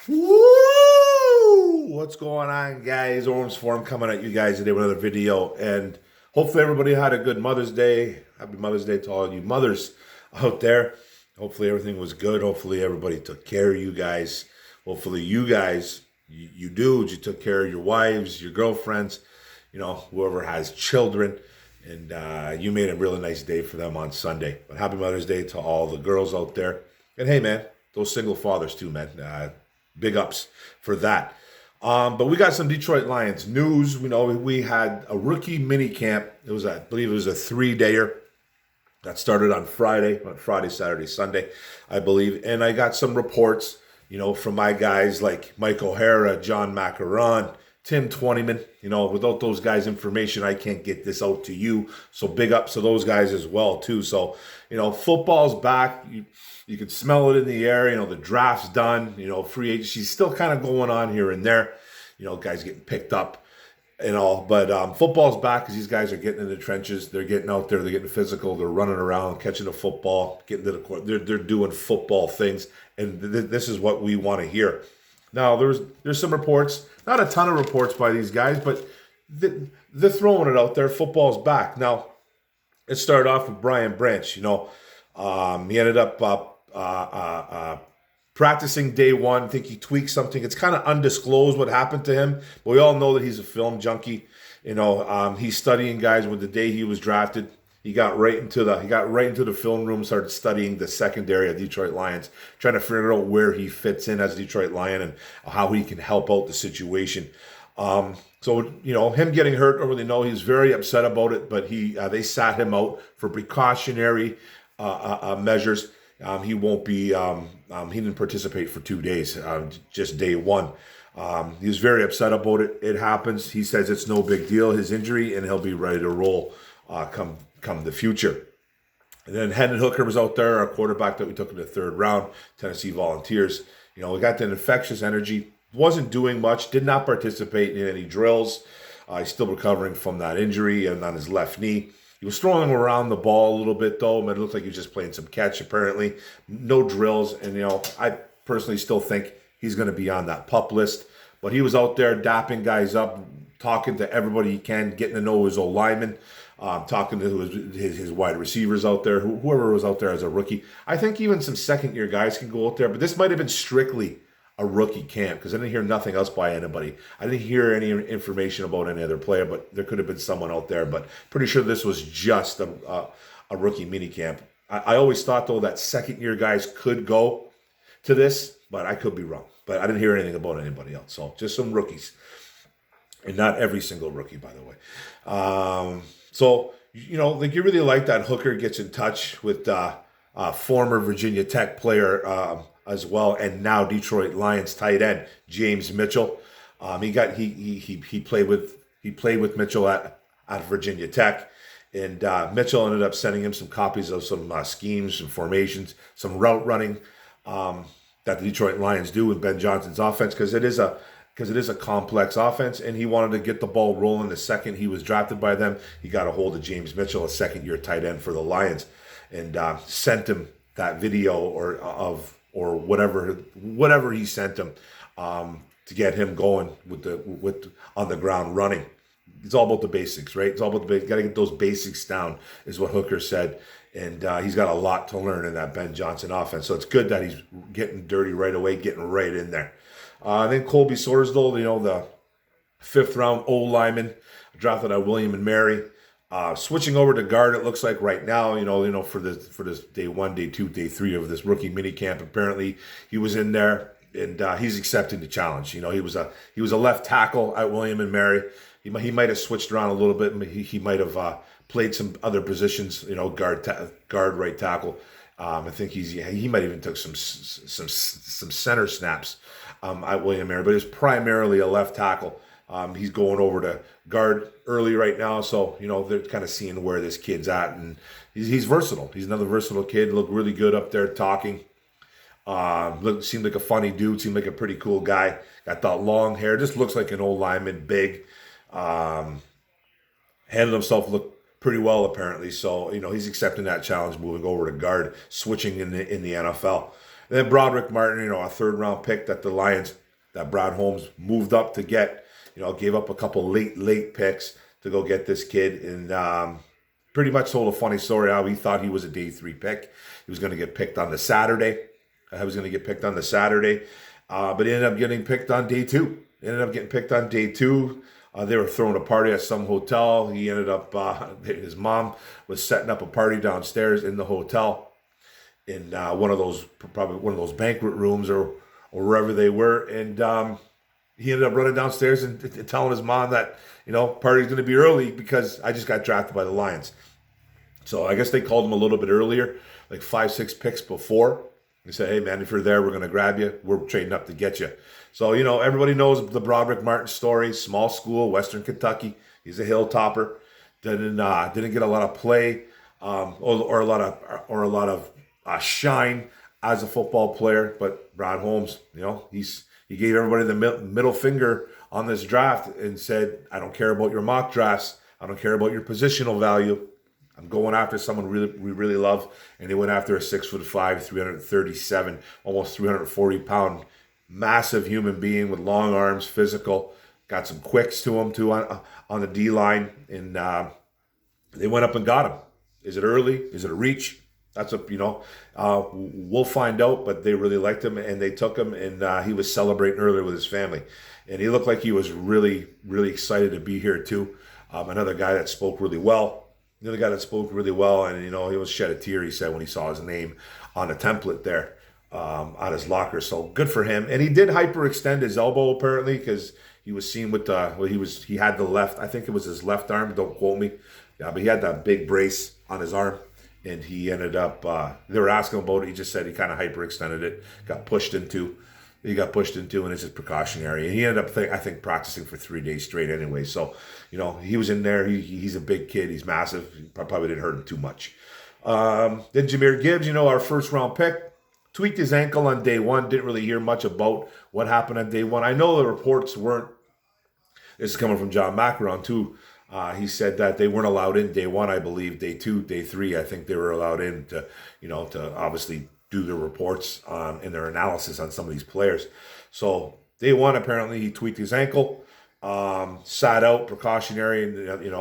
Woo! What's going on, guys? Orms Forum coming at you guys today with another video, and hopefully everybody had a good Mother's Day. Happy Mother's Day to all you mothers out there. Hopefully everything was good. Hopefully everybody took care of you guys. Hopefully you guys, you dudes, you took care of your wives, your girlfriends, whoever has children, and you made a really nice day for them on Sunday. But happy Mother's Day to all the girls out there. And hey, man, those single fathers too, man. Big ups for that. But we got some Detroit Lions news. We had a rookie mini camp. I believe it was a 3-dayer that started on Friday, Saturday, Sunday, I believe. And I got some reports, from my guys like Mike O'Hara, John Macaron, Tim Twentyman. Without those guys' information, I can't get this out to you. So big ups to those guys as well, too. So, football's back. You can smell it in the air. The draft's done. Free agency's still kind of going on here and there. Guys getting picked up and all. But football's back because these guys are getting in the trenches. They're getting out there. They're getting physical. They're running around, catching the football, getting to the court. They're doing football things. And this is what we want to hear. Now, there's some reports. Not a ton of reports by these guys, but they're throwing it out there. Football's back. Now, it started off with Brian Branch. He ended up practicing day one. I think he tweaked something. It's kind of undisclosed what happened to him, but we all know that he's a film junkie. He's studying guys. With the day he was drafted, he got right into the film room, started studying the secondary of Detroit Lions, trying to figure out where he fits in as a Detroit Lion and how he can help out the situation. Him getting hurt, I don't really know. He's very upset about it, but they sat him out for precautionary measures. He won't be. He didn't participate for 2 days, just day one. He was very upset about it. It happens. He says it's no big deal, his injury, and he'll be ready to roll come the future. And then Hendon Hooker was out there, our quarterback that we took in the 3rd round, Tennessee Volunteers. We got that infectious energy. Wasn't doing much. Did not participate in any drills. He's still recovering from that injury and on his left knee. He was throwing around the ball a little bit, though. It looked like he was just playing some catch, apparently. No drills. And, I personally still think he's going to be on that PUP list. But he was out there dapping guys up, talking to everybody he can, getting to know his O-lineman, talking to his wide receivers out there, whoever was out there as a rookie. I think even some second-year guys can go out there. But this might have been strictly a rookie camp because I didn't hear nothing else by anybody. I didn't hear any information about any other player, but there could have been someone out there. But pretty sure this was just a rookie mini camp. I always thought, though, that second-year guys could go to this, but I could be wrong. But I didn't hear anything about anybody else. So just some rookies. And not every single rookie, by the way. You really like that Hooker gets in touch with former Virginia Tech player as well, and now Detroit Lions tight end James Mitchell. He played with Mitchell at Virginia Tech, and Mitchell ended up sending him some copies of some schemes, some formations, some route running that the Detroit Lions do with Ben Johnson's offense because it is a complex offense, and he wanted to get the ball rolling the second he was drafted by them. He got a hold of James Mitchell, a second-year tight end for the Lions, and sent him that video or whatever he sent him to get him going with on the ground running. It's all about the basics, right? It's all about got to get those basics down, is what Hooker said. And he's got a lot to learn in that Ben Johnson offense. So it's good that he's getting dirty right away, getting right in there. Then Colby Sorsdal, the 5th round O-lineman, drafted by William and Mary. Switching over to guard, it looks like right now, for this day 1, day 2, day 3 of this rookie mini camp. Apparently, he was in there, and he's accepting the challenge. He was a left tackle at William and Mary. He might have switched around a little bit. He might have played some other positions. Guard, right tackle. I think he might even took some center snaps at William and Mary, but it's primarily a left tackle. He's going over to guard early right now, so they're kind of seeing where this kid's at, and he's versatile. He's another versatile kid. Looked really good up there talking. Seemed like a funny dude. Seemed like a pretty cool guy. Got that long hair. Just looks like an old lineman, big. Handled himself look pretty well apparently. So he's accepting that challenge, moving over to guard, switching in the NFL. And then Broderick Martin, a third round pick that the Lions, that Brad Holmes moved up to get, gave up a couple late picks to go get this kid. And pretty much told a funny story how he thought he was a day 3 pick. He was going to get picked on the Saturday. But he ended up getting picked on day 2. They were throwing a party at some hotel. He ended up, his mom was setting up a party downstairs in the hotel in probably one of those banquet rooms or wherever they were. And he ended up running downstairs and telling his mom that, party's going to be early because I just got drafted by the Lions. So I guess they called him a little bit earlier, like 5-6 picks before. They said, hey, man, if you're there, we're going to grab you. We're trading up to get you. So, everybody knows the Broderick Martin story. Small school, Western Kentucky. He's a hilltopper. Didn't get a lot of play or a lot of shine as a football player. But Brad Holmes, he gave everybody the middle finger on this draft and said, I don't care about your mock drafts. I don't care about your positional value. I'm going after someone we really love. And they went after a 6'5", 337, almost 340-pound, massive human being with long arms, physical. Got some quicks to him too on the D line, and they went up and got him. Is it early? Is it a reach? That's we'll find out. But they really liked him, and they took him, and he was celebrating earlier with his family, and he looked like he was really, really excited to be here too. Another guy that spoke really well. And he was shed a tear, he said, when he saw his name on the template there on his locker. So good for him. And he did hyperextend his elbow apparently because he was seen with he had the left, I think it was his left arm, don't quote me. Yeah, but he had that big brace on his arm, and he ended up, they were asking him about it. He just said he kind of hyperextended it, got pushed into, and it's just precautionary. And he ended up, I think, practicing for 3 days straight anyway. So, he was in there. He's a big kid. He's massive. He probably didn't hurt him too much. Then Jahmyr Gibbs, our first round pick, tweaked his ankle on day 1. Didn't really hear much about what happened on day 1. I know the reports weren't, this is coming from John Macaron too. He said that they weren't allowed in day 1, I believe. Day 2, day 3, I think they were allowed in to, to obviously do their reports and their analysis on some of these players. So day 1, apparently he tweaked his ankle, sat out, precautionary, and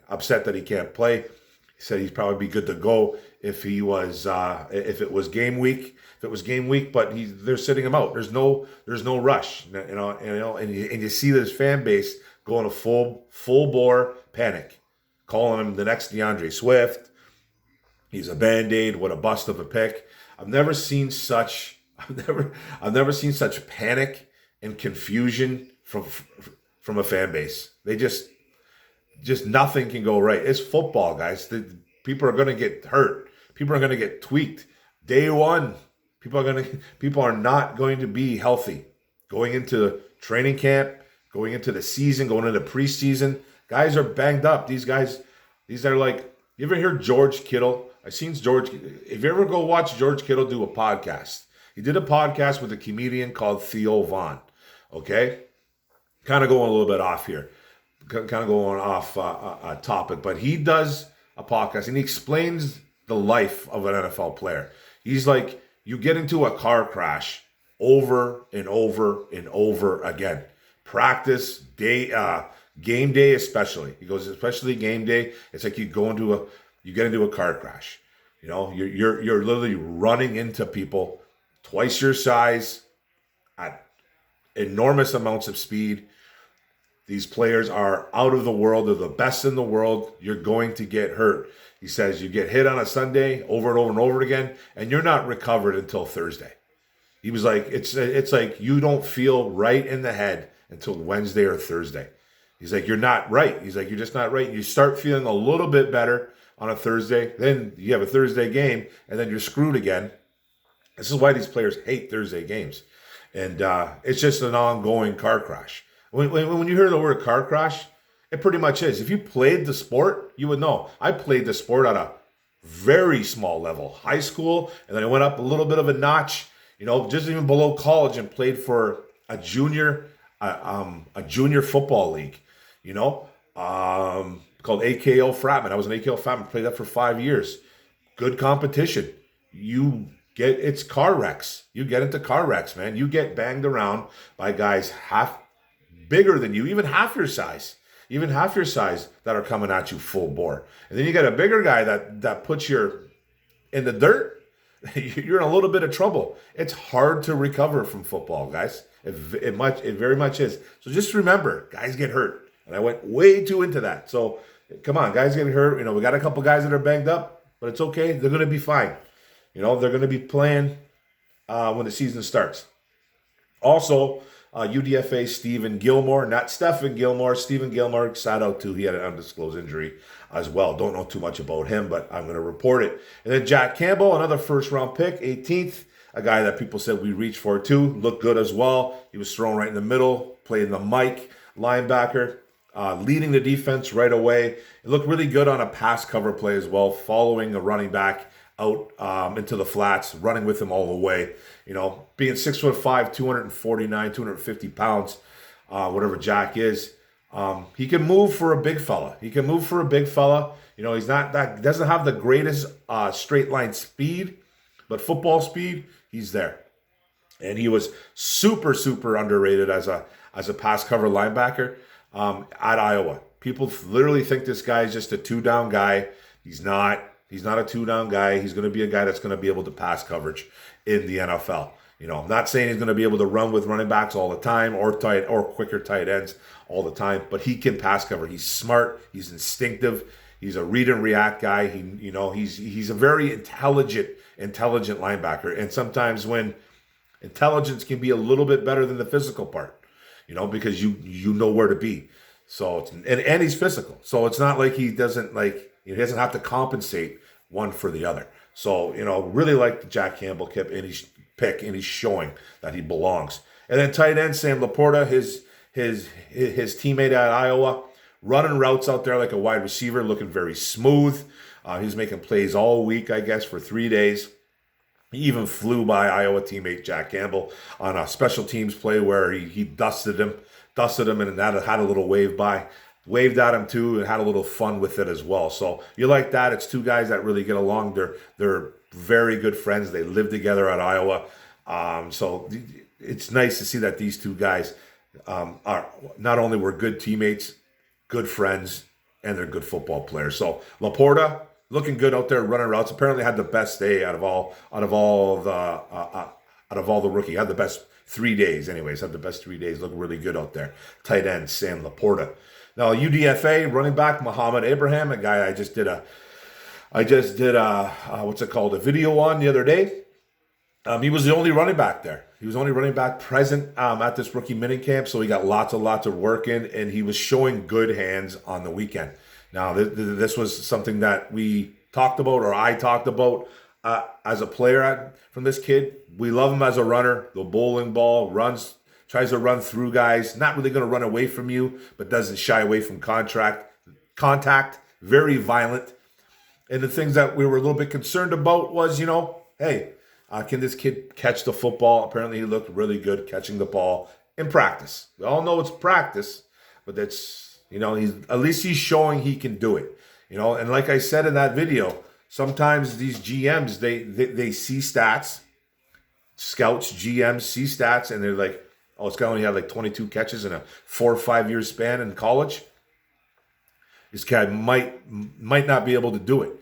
upset that he can't play. He said he'd probably be good to go if it was game week. But they're sitting him out. There's no rush, and you see this fan base going to full bore panic, calling him the next DeAndre Swift. He's a Band-Aid. What a bust of a pick. I've never seen such panic and confusion from a fan base. They just nothing can go right. It's football, guys. People are going to get hurt. People are going to get tweaked. Day 1, people are not going to be healthy going into training camp, going into the season, going into preseason. Guys are banged up. These are like, you ever hear George Kittle? I've seen George. If you ever go watch George Kittle do a podcast, he did a podcast with a comedian called Theo Vaughn. Okay, kind of going a little bit off here, kind of going off a topic, but he does a podcast and he explains the life of an NFL player. He's like, you get into a car crash over and over and over again. Practice day, game day especially. He goes, especially game day. It's like you get into a car crash. You're literally running into people twice your size at enormous amounts of speed. These players are out of the world. They're the best in the world. You're going to get hurt. He says you get hit on a Sunday over and over and over again, and you're not recovered until Thursday. He was like, it's like you don't feel right in the head until Wednesday or Thursday. He's like, you're not right. He's like, you're just not right. You start feeling a little bit better on a Thursday. Then you have a Thursday game, and then you're screwed again. This is why these players hate Thursday games. And it's just an ongoing car crash. When you hear the word car crash, it pretty much is. If you played the sport, you would know. I played the sport at a very small level, high school, and then I went up a little bit of a notch, just even below college, and played for a junior football league, called AKO Fratman. I was an AKO Fratman, played that for 5 years. Good competition. You it's car wrecks. You get into car wrecks, man. You get banged around by guys half bigger than you, even half your size. Even half your size that are coming at you full bore. And then you got a bigger guy that puts you in the dirt. You're in a little bit of trouble. It's hard to recover from football, guys. It very much is. So just remember, guys get hurt. And I went way too into that. So come on, guys get hurt. We got a couple guys that are banged up, but it's okay. They're going to be fine. They're going to be playing when the season starts. Also, UDFA Stephen Gilmore, not Stephen Gilmore. Stephen Gilmore sat out too. He had an undisclosed injury as well. Don't know too much about him, but I'm going to report it. And then Jack Campbell, another first-round pick, 18th. A guy that people said we reached for too. Looked good as well. He was thrown right in the middle, playing the Mike linebacker, leading the defense right away. It looked really good on a pass cover play as well, following a running back out into the flats, running with him all the way. Being 6'5", 249, 250 pounds, whatever Jack is, he can move for a big fella. He's not that, doesn't have the greatest straight line speed, but football speed, he's there. And he was super, super underrated as a pass cover linebacker at Iowa. People literally think this guy is just a two-down guy. He's not. He's not a two-down guy. He's going to be a guy that's going to be able to pass coverage in the NFL. I'm not saying he's going to be able to run with running backs all the time or quicker tight ends all the time, but he can pass cover. He's smart. He's instinctive. He's a read and react guy. He's a very intelligent linebacker. And sometimes when intelligence can be a little bit better than the physical part, because you know where to be. So and he's physical. So it's not like he doesn't have to compensate one for the other. So, really like the Jack Campbell pick, and he's showing that he belongs. And then tight end Sam LaPorta, his teammate at Iowa, running routes out there like a wide receiver, looking very smooth. He was making plays all week, I guess, for 3 days. He even flew by Iowa teammate Jack Campbell on a special teams play where he dusted him, and had a little waved at him too, and had a little fun with it as well. So you like that. It's two guys that really get along. They're very good friends. They live together at Iowa. So it's nice to see that these two guys are not only were good teammates, good friends, and they're good football players. So LaPorta looking good out there running routes. Apparently had the best day out of all the rookie. Had the best 3 days. Anyways, had the best 3 days. Looking really good out there. Tight end Sam LaPorta. Now UDFA running back Mohamed Abraham, a guy I just did a video on the other day. He was the only running back there. He was the only running back present at this rookie minicamp, so he got lots of work in, and he was showing good hands on the weekend. Now, this was something that we talked about, or I talked about as a player from this kid. We love him as a runner. The bowling ball runs. Tries to run through guys, not really going to run away from you, but doesn't shy away from contact, very violent. And the things that we were a little bit concerned about was, hey, can this kid catch the football? Apparently he looked really good catching the ball in practice. We all know it's practice, but that's, he's showing he can do it. And like I said in that video, sometimes these GMs, they see stats, scouts, GMs see stats, and they're like, oh, this guy only had like 22 catches in a 4 or 5 year span in college. This guy might not be able to do it.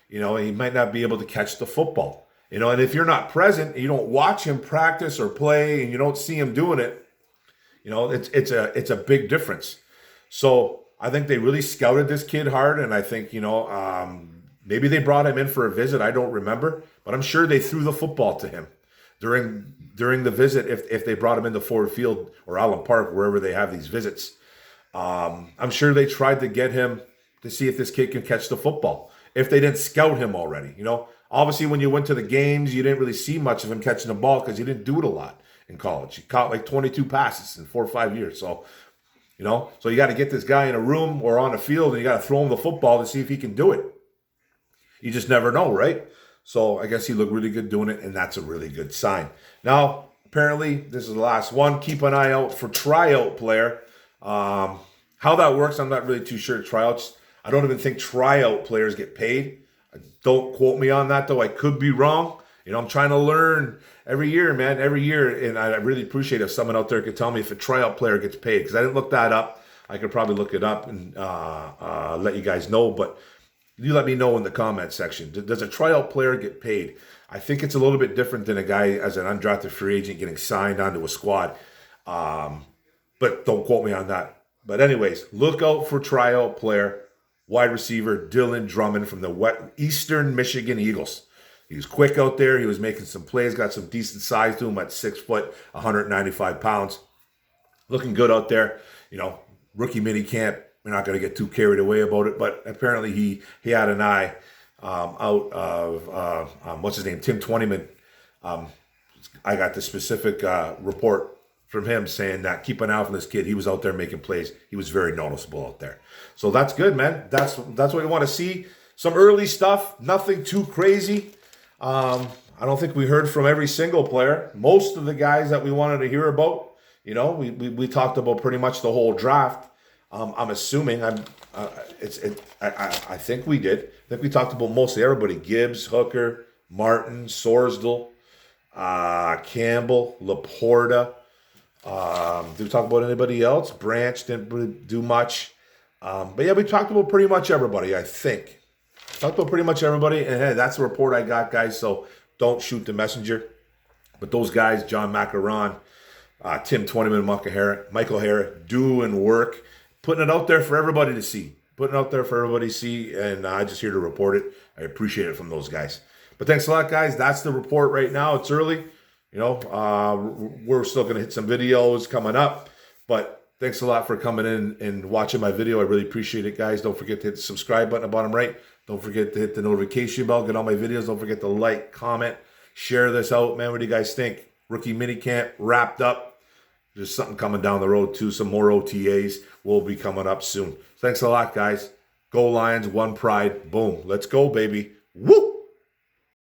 He might not be able to catch the football. And if you're not present, you don't watch him practice or play, and you don't see him doing it, it's a big difference. So I think they really scouted this kid hard, and I think, maybe they brought him in for a visit. I don't remember, but I'm sure they threw the football to him during the visit, if they brought him into Ford Field or Allen Park, wherever they have these visits. I'm sure they tried to get him to see if this kid can catch the football, if they didn't scout him already. Obviously when you went to the games, you didn't really see much of him catching the ball because he didn't do it a lot in college. He caught like 22 passes in 4 or 5 years. So, so you got to get this guy in a room or on a field, and you got to throw him the football to see if he can do it. You just never know, right? So I guess he looked really good doing it, and that's a really good sign. Now, apparently, this is the last one. Keep an eye out for tryout player. How that works, I'm not really too sure. Tryouts, I don't even think tryout players get paid. Don't quote me on that, though. I could be wrong. I'm trying to learn every year, man, every year. And I really appreciate if someone out there could tell me if a tryout player gets paid, because I didn't look that up. I could probably look it up and let you guys know. But you let me know in the comment section. Does a tryout player get paid? I think it's a little bit different than a guy as an undrafted free agent getting signed onto a squad. But don't quote me on that. But anyways, look out for tryout player, wide receiver Dylan Drummond from the Eastern Michigan Eagles. He was quick out there. He was making some plays, got some decent size to him at 6 foot, 195 pounds. Looking good out there. Rookie minicamp. We're not going to get too carried away about it, but apparently he had an eye out of, what's his name, Tim Twentyman. I got the specific report from him saying that keep an eye out for this kid. He was out there making plays. He was very noticeable out there. So that's good, man. That's what we want to see. Some early stuff, nothing too crazy. I don't think we heard from every single player. Most of the guys that we wanted to hear about, we talked about pretty much the whole draft. I'm assuming I think we did. I think we talked about mostly everybody: Gibbs, Hooker, Martin, Sorsdal, Campbell, LaPorta. Did we talk about anybody else? Branch didn't do much. But yeah, we talked about pretty much everybody, I think. Talked about pretty much everybody. And hey, that's the report I got, guys. So don't shoot the messenger. But those guys, John Macaron, Tim Twentyman, Michael Hara, doing work, putting it out there for everybody to see. And I'm just here to report it. I appreciate it from those guys. But thanks a lot, guys. That's the report right now. It's early. We're still going to hit some videos coming up. But thanks a lot for coming in and watching my video. I really appreciate it, guys. Don't forget to hit the subscribe button at the bottom right. Don't forget to hit the notification bell. Get all my videos. Don't forget to like, comment, share this out. Man, what do you guys think? Rookie minicamp wrapped up. There's something coming down the road, too. Some more OTAs will be coming up soon. Thanks a lot, guys. Go Lions, one pride. Boom. Let's go, baby. Woo!